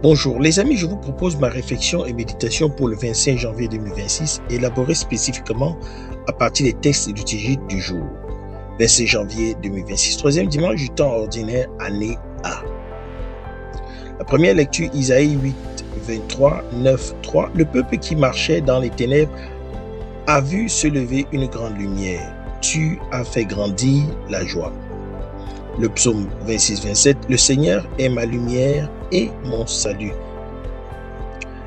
Bonjour les amis, je vous propose ma réflexion et méditation pour le 25 janvier 2026, élaborée spécifiquement à partir des textes du TJ du jour. 25 janvier 2026, troisième dimanche du temps ordinaire, année A. La première lecture, Isaïe 8, 23, 9, 3. Le peuple qui marchait dans les ténèbres a vu se lever une grande lumière. Tu as fait grandir la joie. Le psaume 26, 27. Le Seigneur est ma lumière et mon salut.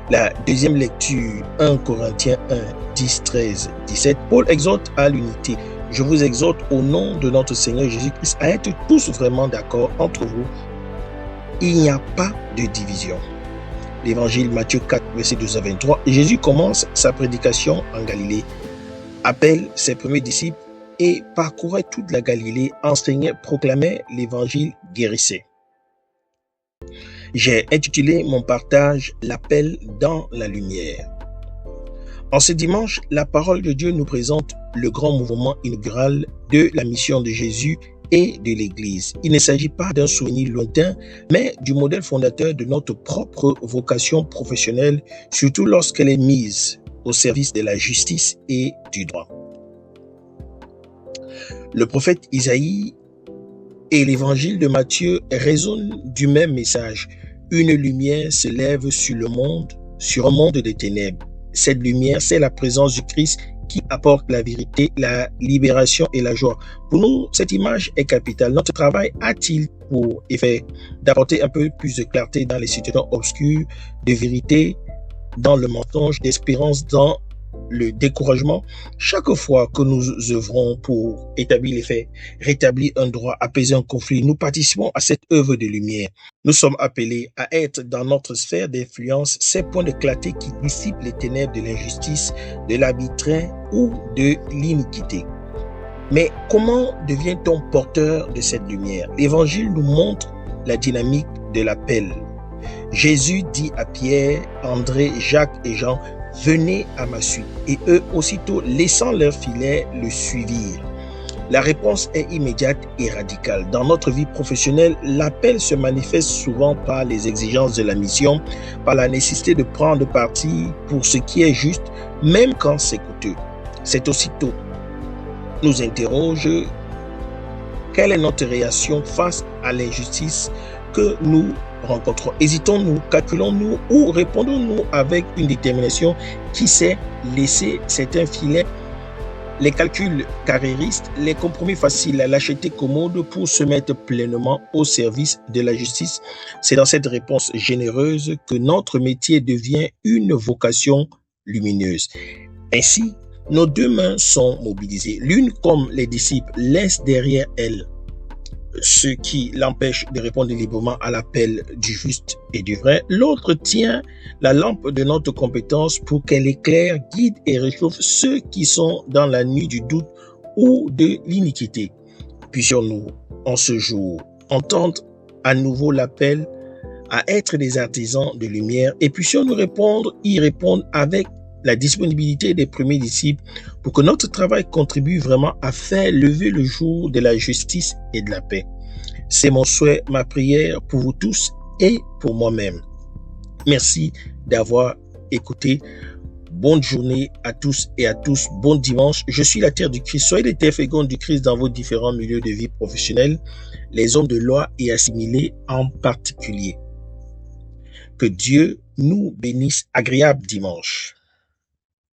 La deuxième lecture, 1 Corinthiens 1, 10, 13, 17. Paul exhorte à l'unité. Je vous exhorte au nom de notre Seigneur Jésus-Christ à être tous vraiment d'accord entre vous. Il n'y a pas de division. L'évangile Matthieu 4, verset 12 à 23. Jésus commence sa prédication en Galilée, appelle ses premiers disciples et parcourait toute la Galilée, enseignait, proclamait l'évangile, guérissait. J'ai intitulé mon partage « L'appel dans la lumière ». En ce dimanche, la parole de Dieu nous présente le grand mouvement inaugural de la mission de Jésus et de l'Église. Il ne s'agit pas d'un souvenir lointain, mais du modèle fondateur de notre propre vocation professionnelle, surtout lorsqu'elle est mise au service de la justice et du droit. Le prophète Isaïe et l'évangile de Matthieu résonnent du même message. Une lumière se lève sur un monde de ténèbres. Cette lumière, c'est la présence du Christ qui apporte la vérité, la libération et la joie. Pour nous, cette image est capitale. Notre travail a-t-il pour effet d'apporter un peu plus de clarté dans les situations obscures, de vérité dans le mensonge, d'espérance dans le découragement? Chaque fois que nous œuvrons pour établir les faits, rétablir un droit, apaiser un conflit, nous participons à cette œuvre de lumière. Nous sommes appelés à être dans notre sphère d'influence ces points de clarté qui dissipent les ténèbres de l'injustice, de l'arbitraire ou de l'iniquité. Mais comment devient-on porteur de cette lumière? L'Évangile nous montre la dynamique de l'appel. Jésus dit à Pierre, André, Jacques et Jean: « Venez à ma suite. » Et eux, aussitôt, laissant leur filet, le suivirent. La réponse est immédiate et radicale. Dans notre vie professionnelle, l'appel se manifeste souvent par les exigences de la mission, par la nécessité de prendre parti pour ce qui est juste, même quand c'est coûteux. C'est aussitôt nous interroge: quelle est notre réaction face à l'injustice que nous rencontrons? Hésitons-nous, calculons-nous ou répondons-nous avec une détermination qui sait laisser certains filets, les calculs carriéristes, les compromis faciles, la lâcheté commode pour se mettre pleinement au service de la justice? C'est dans cette réponse généreuse que notre métier devient une vocation lumineuse. Ainsi, nos deux mains sont mobilisées. L'une, comme les disciples, laisse derrière elle ce qui l'empêche de répondre librement à l'appel du juste et du vrai. L'autre tient la lampe de notre compétence pour qu'elle éclaire, guide et réchauffe ceux qui sont dans la nuit du doute ou de l'iniquité. Puissions-nous, en ce jour, entendre à nouveau l'appel à être des artisans de lumière et puissions-nous y répondre avec la disponibilité des premiers disciples pour que notre travail contribue vraiment à faire lever le jour de la justice et de la paix. C'est mon souhait, ma prière pour vous tous et pour moi-même. Merci d'avoir écouté. Bonne journée à tous et à tous. Bon dimanche. Je suis la terre du Christ. Soyez les terres fécondes du Christ dans vos différents milieux de vie professionnelle, les hommes de loi et assimilés en particulier. Que Dieu nous bénisse. Agréable dimanche.